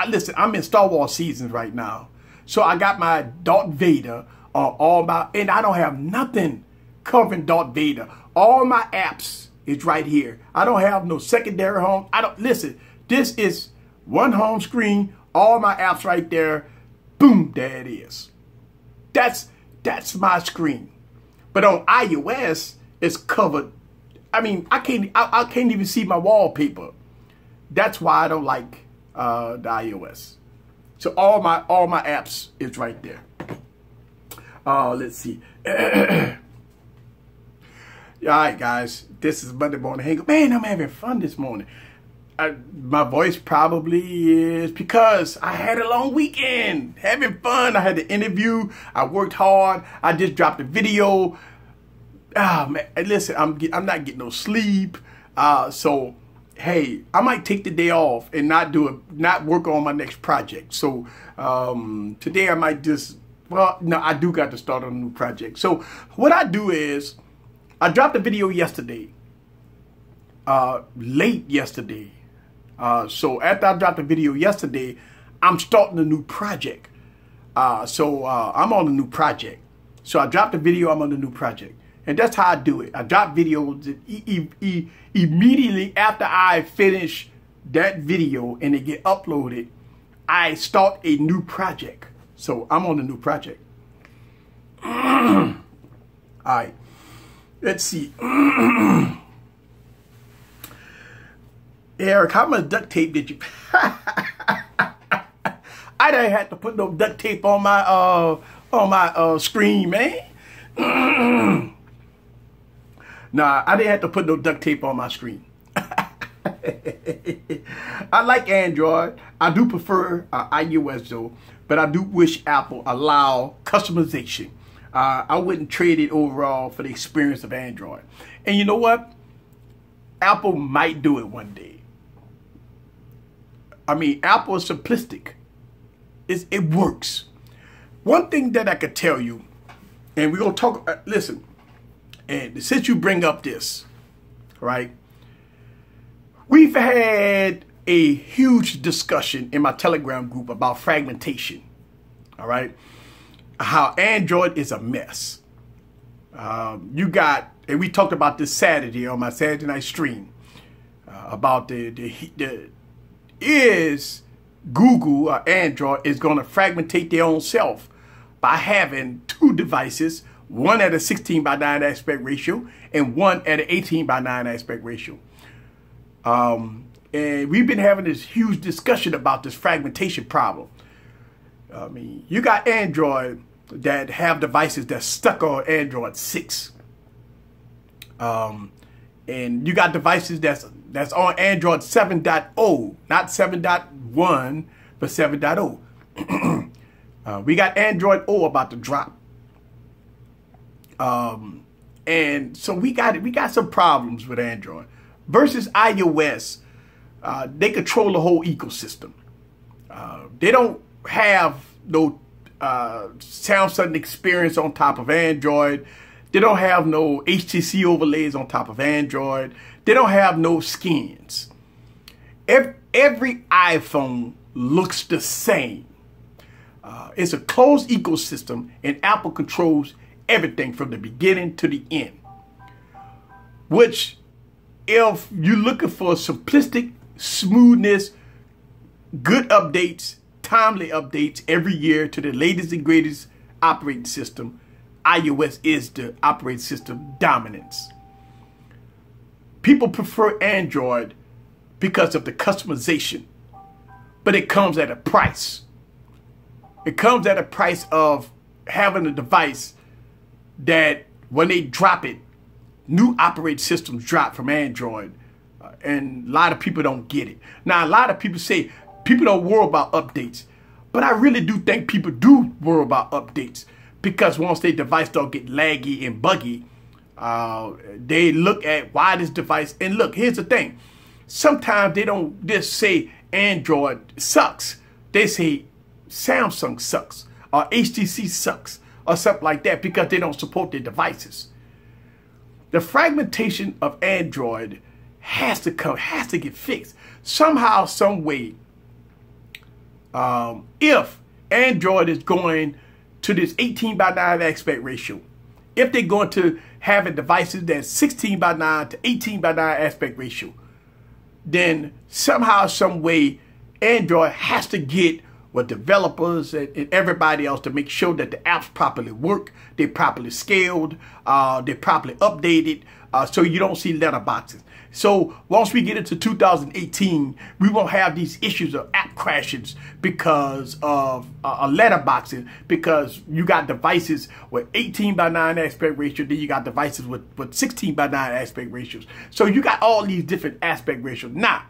Listen, I'm in Star Wars seasons right now. So I got my Darth Vader on all my, and I don't have nothing covering Darth Vader. All my apps is right here. I don't have no secondary home. Listen, this is one home screen, all my apps right there. Boom, there it is. That's my screen. But on iOS, it's covered. I mean, I can't even see my wallpaper. That's why I don't like the iOS. So all my apps is right there. Let's see. All right, guys. This is Monday Morning Hangover. Man, I'm having fun this morning. My voice probably is because I had a long weekend. Having fun. I had the interview. I worked hard. I just dropped a video. man, listen, I'm not getting no sleep. So, hey, I might take the day off and not work on my next project. So, today I might just, well, no, I do got to start on a new project. So what I do is I dropped a video yesterday, late yesterday. So after I dropped the video yesterday, I'm starting a new project. So I'm on a new project. So I dropped the video, I'm on a new project. And that's how I do it. I drop videos immediately after I finish that video and it get uploaded, I start a new project. So I'm on a new project. All right. Let's see. Eric, how much duct tape did you... I didn't have to put no duct tape on my screen, man. Nah, I didn't have to put no duct tape on my screen. I like Android. I do prefer iOS though, but I do wish Apple allow customization. I wouldn't trade it overall for the experience of Android. And you know what? Apple might do it one day. I mean, Apple is simplistic. It works. One thing that I could tell you, and we're going to talk, listen, and since you bring up this, right, we've had a huge discussion in my Telegram group about fragmentation, all right, how Android is a mess. You got, and we talked about this Saturday on my Saturday night stream, about is Google or Android is going to fragmentate their own self by having two devices, one at a 16:9 aspect ratio and one at an 18:9 aspect ratio. And we've been having this huge discussion about this fragmentation problem. I mean, you got Android that have devices that's stuck on Android 6. And you got devices that's on Android 7.0, not 7.1, but 7.0. We got Android O about to drop. And so we got some problems with Android versus iOS. They control the whole ecosystem. They don't have no Samsung experience on top of Android. They don't have no HTC overlays on top of Android. They don't have no skins. Every iPhone looks the same. It's a closed ecosystem, and Apple controls everything from the beginning to the end. Which, if you're looking for simplistic smoothness, good updates, timely updates every year to the latest and greatest operating system, iOS is the operating system dominance. People prefer Android because of the customization, but it comes at a price. It comes at a price of having a device that when they drop it, new operating systems drop from Android, and a lot of people don't get it. Now, a lot of people say people don't worry about updates, but I really do think people do worry about updates, because once their device don't get laggy and buggy, they look at why this device, and look, here's the thing. Sometimes they don't just say Android sucks. They say Samsung sucks or HTC sucks or something like that, because they don't support their devices. The fragmentation of Android has to get fixed somehow, some way. If Android is going to this 18:9 aspect ratio, if they're going to having devices that's 16:9 to 18:9 aspect ratio, then somehow, some way, Android has to get with developers and everybody else to make sure that the apps properly work, they're properly scaled, they're properly updated, so you don't see letterboxes. So once we get into 2018, we won't have these issues of app crashes because of letterboxing, because you got devices with 18:9 aspect ratio, then you got devices with 16:9 aspect ratios. So you got all these different aspect ratios. Now,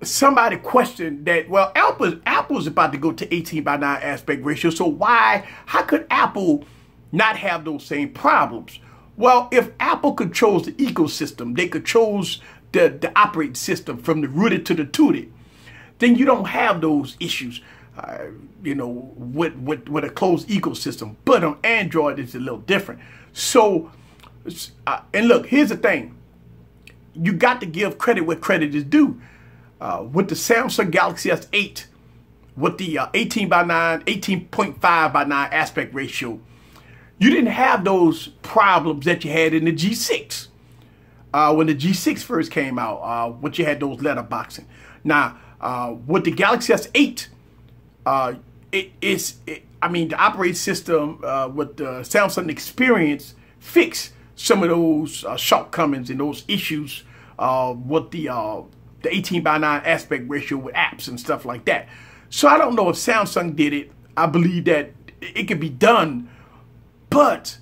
somebody questioned that, well, Apple's about to go to 18:9 aspect ratio, so how could Apple not have those same problems? Well, if Apple controls the ecosystem, they controls the operating system from the rooted to the tooted, then you don't have those issues, you know, with a closed ecosystem. But on Android, it's a little different. So, and look, here's the thing. You got to give credit where credit is due. With the Samsung Galaxy S8, with the 18.5 by 9 aspect ratio, you didn't have those problems that you had in the G6. When the G6 first came out, when you had those letterboxing. Now, with the Galaxy S8, I mean, the operating system with the Samsung Experience fixed some of those shortcomings and those issues with the 18 by 9 aspect ratio with apps and stuff like that. So I don't know if Samsung did it. I believe that it could be done, but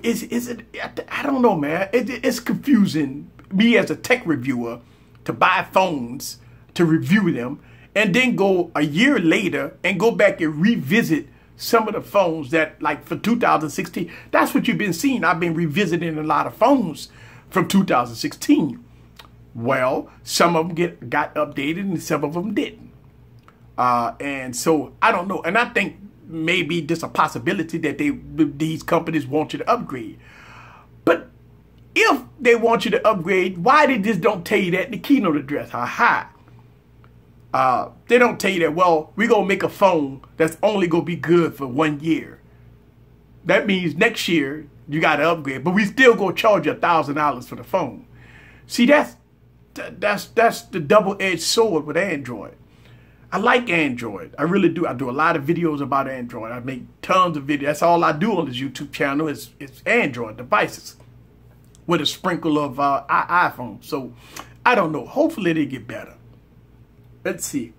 is it? I don't know, man. It's confusing me as a tech reviewer to buy phones, to review them, and then go a year later and go back and revisit some of the phones that, like, for 2016. That's what you've been seeing. I've been revisiting a lot of phones from 2016. Well, some of them got updated and some of them didn't. And so I don't know. And I think maybe there's a possibility that these companies want you to upgrade. But if they want you to upgrade, why they just don't tell you that in the keynote address? They don't tell you that, well, we're going to make a phone that's only going to be good for 1 year. That means next year you got to upgrade, but we still going to charge you $1,000 for the phone. See, that's the double-edged sword with Android. I like Android. I really do. I do a lot of videos about Android. I make tons of videos. That's all I do on this YouTube channel is Android devices with a sprinkle of iPhone. So I don't know. Hopefully they get better. Let's see.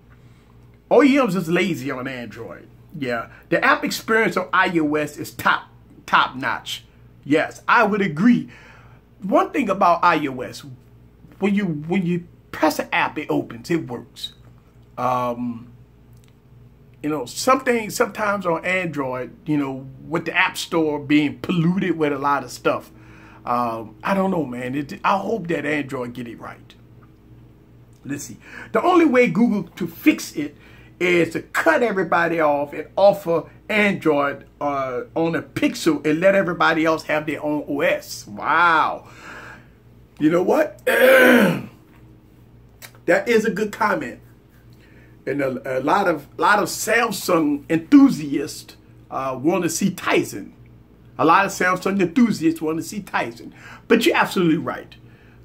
OEMs is lazy on Android. Yeah. The app experience on iOS is top notch. Yes, I would agree. One thing about iOS, when you press an app, it opens, it works. You know, sometimes on Android, you know, with the App Store being polluted with a lot of stuff, I don't know, man. I hope that Android get it right. Let's see. The only way Google to fix it is to cut everybody off and offer Android on a Pixel and let everybody else have their own OS. Wow. You know what? That is a good comment. And a lot of Samsung enthusiasts want to see Tizen. A lot of Samsung enthusiasts want to see Tizen. But you're absolutely right.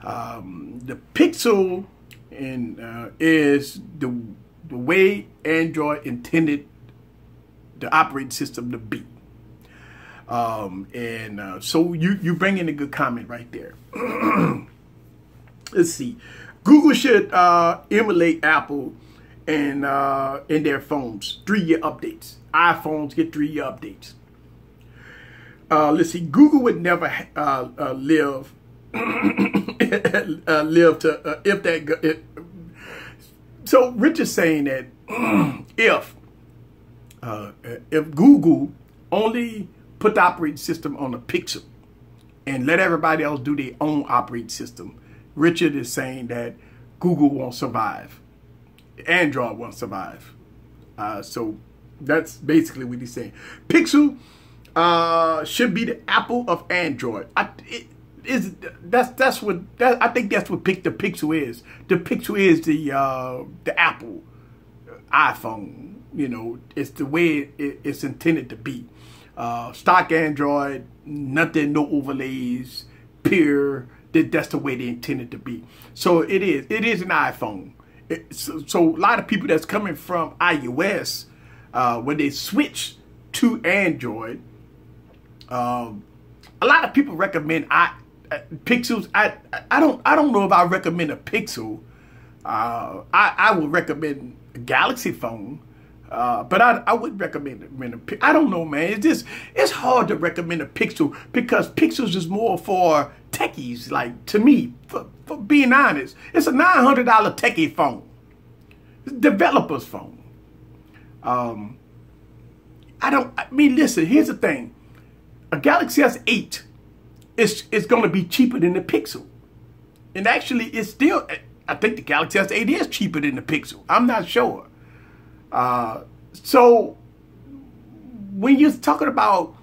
The Pixel is the way Android intended the operating system to be. So you bring in a good comment right there. Let's see. Google should emulate Apple in their phones. 3-year updates. iPhones get 3-year updates. Let's see. Google would never live to if that. So Rich is saying that if Google only put the operating system on the Pixel and let everybody else do their own operating system, Richard is saying that Google won't survive. Android won't survive. So that's basically what he's saying. Pixel should be the Apple of Android. I think that's what the Pixel is. The Pixel is the Apple iPhone. You know, it's the way it's intended to be. Stock Android, nothing, no overlays, pure. That's the way they intended to be. So it is an iPhone. So a lot of people that's coming from iOS, when they switch to Android, a lot of people recommend Pixels. I don't know if I recommend a Pixel. I would recommend a Galaxy phone, but I would recommend a Pixel. I don't know, man. It's hard to recommend a Pixel because Pixels is more for techies. Like, to me, for being honest, it's a $900 techie phone. It's a developer's phone. Listen, here's the thing. A Galaxy S8 it's going to be cheaper than the Pixel. And actually, it's still, I think the Galaxy S8 is cheaper than the Pixel. I'm not sure. So when you're talking about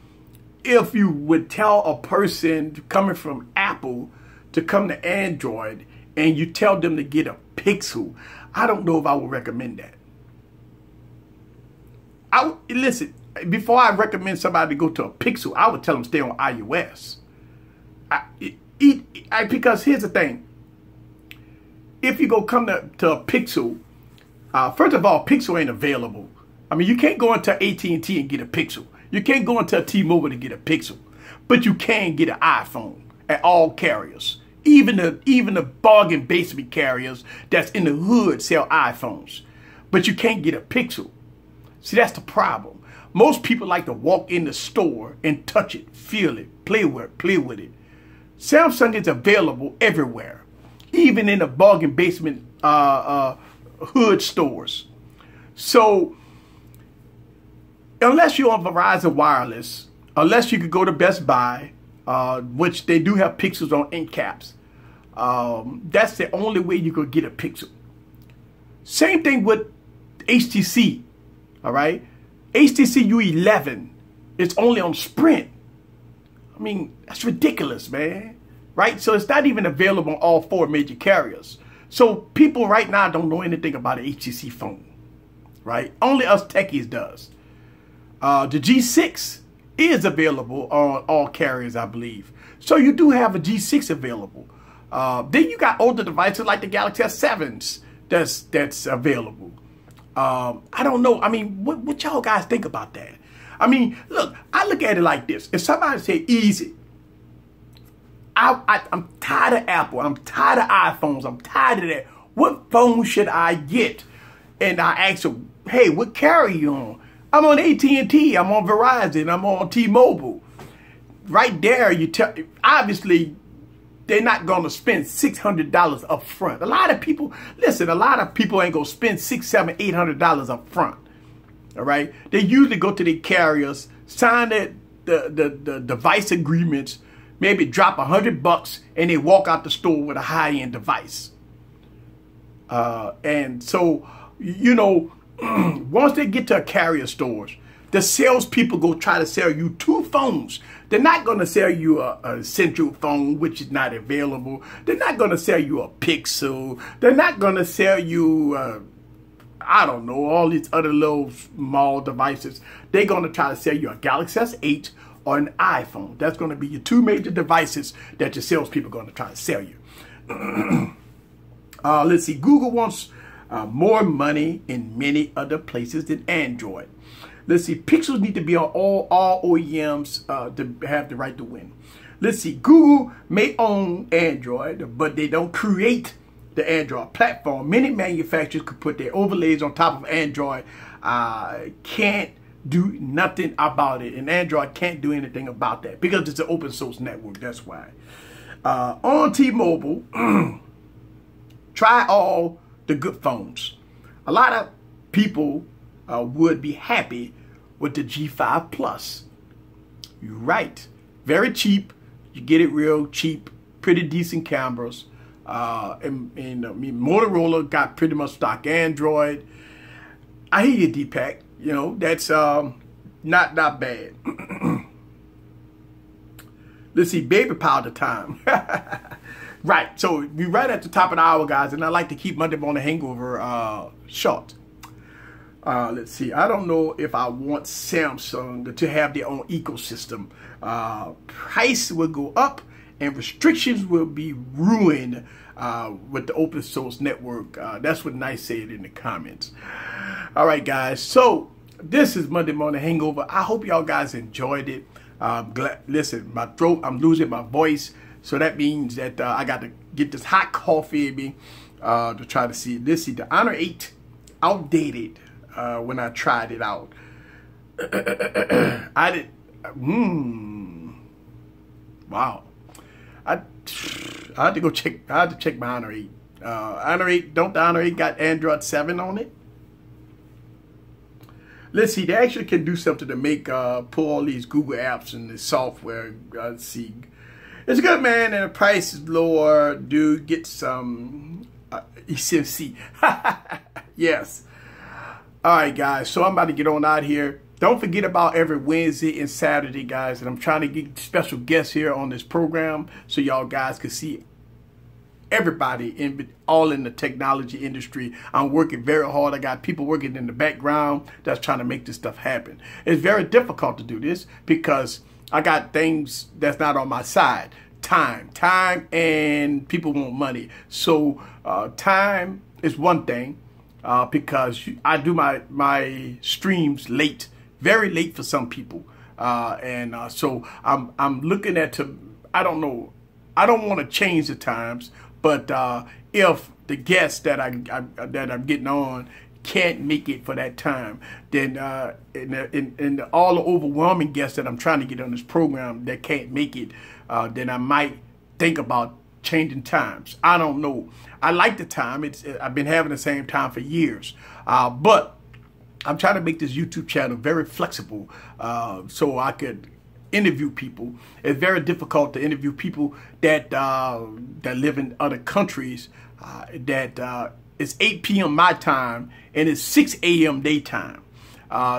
if you would tell a person coming from Apple to come to Android and you tell them to get a Pixel, I don't know if I would recommend that. Listen, before I recommend somebody to go to a Pixel, I would tell them stay on iOS. Because here's the thing. If you go come to a Pixel, first of all, Pixel ain't available. I mean, you can't go into AT&T and get a Pixel. You can't go into a T-Mobile to get a Pixel. But you can get an iPhone at all carriers. Even the bargain basement carriers that's in the hood sell iPhones. But you can't get a Pixel. See, that's the problem. Most people like to walk in the store and touch it, feel it, play with it. Samsung is available everywhere, even in the bargain basement hood stores. So unless you're on Verizon Wireless, unless you could go to Best Buy, which they do have Pixels on end caps, that's the only way you could get a Pixel. Same thing with HTC, all right? HTC U11 is only on Sprint. I mean, that's ridiculous, man, right? So it's not even available on all 4 major carriers. So people right now don't know anything about an HTC phone, right? Only us techies does. The G6 is available on all carriers, I believe. So you do have a G6 available. Then you got older devices like the Galaxy S7s that's available. I don't know. I mean, what y'all guys think about that? I mean, look, I look at it like this. If somebody say easy, I'm tired of Apple. I'm tired of iPhones. I'm tired of that. What phone should I get? And I ask them, hey, what carrier you on? I'm on AT&T. I'm on Verizon. I'm on T-Mobile. Right there, you tell. Obviously, they're not going to spend $600 up front. A lot of people, listen, a lot of people ain't going to spend $600, $700, $800 up front. All right. They usually go to the carriers, sign the device agreements, maybe drop $100 and they walk out the store with a high-end device. And so, you know, once they get to a carrier stores, the salespeople go try to sell you 2 phones. They're not going to sell you a Central phone, which is not available. They're not going to sell you a Pixel. They're not going to sell you I don't know, all these other little small devices. They're going to try to sell you a Galaxy S8 or an iPhone. That's going to be your 2 major devices that your salespeople are going to try to sell you. Let's see. Google wants more money in many other places than Android. Let's see. Pixels need to be on all OEMs to have the right to win. Let's see. Google may own Android, but they don't create the Android platform. Many manufacturers could put their overlays on top of Android. Can't do nothing about it. And Android can't do anything about that because it's an open source network. That's why. On T-Mobile, try all the good phones. A lot of people would be happy with the G5 Plus. You're right. Very cheap. You get it real cheap. Pretty decent cameras. And I mean, Motorola got pretty much stock Android. I hear you, Deepak. You know, that's not bad. Let's see, baby powder time. Right, so we're right at the top of the hour, guys, and I like to keep Monday Morning Hangover short. Let's see, I don't know if I want Samsung to have their own ecosystem. Price will go up and restrictions will be ruined with the open source network. That's what Nice said in the comments. All right, guys, so this is Monday Morning Hangover. I hope y'all guys enjoyed it. Listen, my throat, I'm losing my voice. So that means that I got to get this hot coffee in me to try to see. Let's see, the Honor 8 outdated when I tried it out. I did. Wow. I had to go check. I had to check my Honor 8. Honor 8. Don't the Honor 8 got Android 7 on it? Let's see. They actually can do something to make pull all these Google apps and the software. Let's see. It's good, man, and the price is lower. Do get some ECMC. Yes. All right, guys. So I'm about to get on out here. Don't forget about every Wednesday and Saturday, guys. And I'm trying to get special guests here on this program so y'all guys can see everybody all in the technology industry. I'm working very hard. I got people working in the background that's trying to make this stuff happen. It's very difficult to do this because I got things that's not on my side. Time, and people want money. So time is one thing because I do my streams late, very late for some people, so I'm looking at I don't know. I don't want to change the times, but if the guests that I'm getting on can't make it for that time, then in all the overwhelming guests that I'm trying to get on this program that can't make it, then I might think about changing times. I don't know. I like the time. I've been having the same time for years, but I'm trying to make this YouTube channel very flexible so I could interview people. It's very difficult to interview people that live in other countries it's 8 p.m. my time and it's 6 a.m. daytime.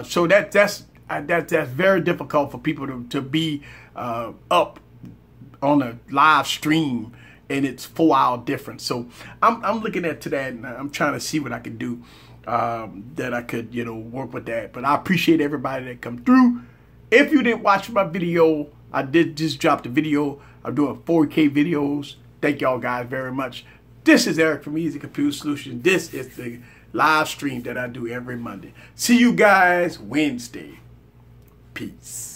So that's very difficult for people to be up on a live stream, and it's 4-hour difference. So I'm looking at that, and I'm trying to see what I can do that I could work with that. But I appreciate everybody that come through. If you didn't watch my video, I did just drop the video. I'm doing 4K videos. Thank y'all guys very much. This is Eric from Easy Computer Solutions. This is the live stream that I do every Monday. See you guys Wednesday. Peace.